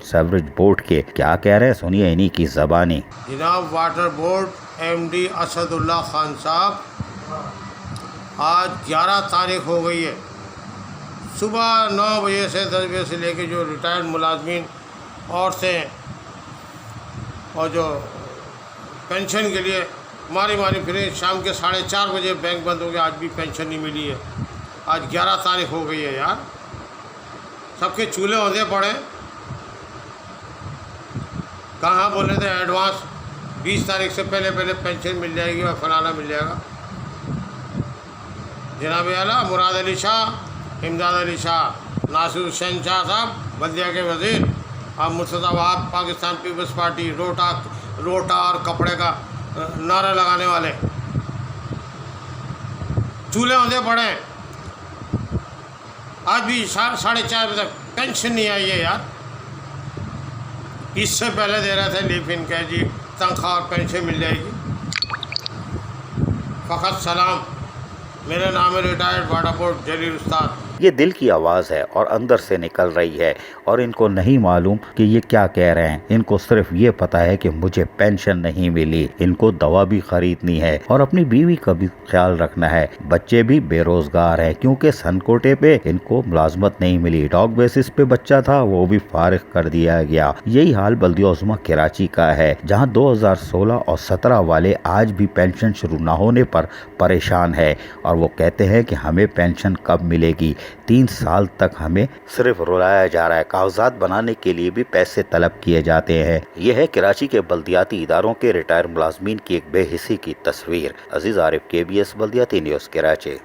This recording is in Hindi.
सेवरेज बोर्ड के क्या कह रहे हैं, सुनिए इन्हीं की ज़बानी। जनाब water board MD Asadullah Khan साहब, आज 11 तारीख हो गई है। सुबह 9 बजे से 10 बजे से लेके जो रिटायर्ड मुलाजमीन औरतें और जो पेंशन के लिए मारी फिरे, शाम के 4:30 बजे बैंक बंद हो गया, आज भी पेंशन नहीं मिली है। आज 11 तारीख हो गई है यार, सबके चूल्हे औंधे पड़े। कहाँ बोले थे एडवांस 20 तारीख से पहले पेंशन मिल जाएगी और फलाना मिल जाएगा। जनाब आला मुराद अली शाह, इमदाद अली शाह, नासिर हुसैन शाह साहब बल्दिया के वज़ीर, और मुर्तज़ा वहाब पाकिस्तान पीपल्स पार्टी रोटा और कपड़े का नारा लगाने वाले, चूल्हे औंधे पड़े। आज भी 4:30 बजे तक पेंशन नहीं आई है यार। इससे पहले दे रहे थे लीव इन कह जी तनख्वाह और पेंशन मिल जाएगी। फ़कत सलाम, मेरा नाम है रिटायर्ड वाटर बोर्ड जलील उस्ताद। ये दिल की आवाज़ है और अंदर से निकल रही है, और इनको नहीं मालूम कि ये क्या कह रहे हैं। इनको सिर्फ ये पता है कि मुझे पेंशन नहीं मिली, इनको दवा भी खरीदनी है और अपनी बीवी का भी ख्याल रखना है। बच्चे भी बेरोजगार हैं क्योंकि सनकोटे पे इनको मुलाजमत नहीं मिली। डॉग बेसिस पे बच्चा था, वो भी फारिग कर दिया गया। यही हाल बल्दिया उज़्मा कराची का है, जहाँ 2016 और 17 वाले आज भी पेंशन शुरू न होने पर परेशान है, और वो कहते हैं कि हमें पेंशन कब मिलेगी। 3 साल तक हमें सिर्फ रुलाया जा रहा है। कागजात बनाने के लिए भी पैसे तलब किए जाते हैं। यह है कराची के बल्दियाती इदारों के रिटायर मुलाजमीन की एक बेहिसी की तस्वीर। अजीज आरिफ, KBS बल्दियाती न्यूज़, कराची।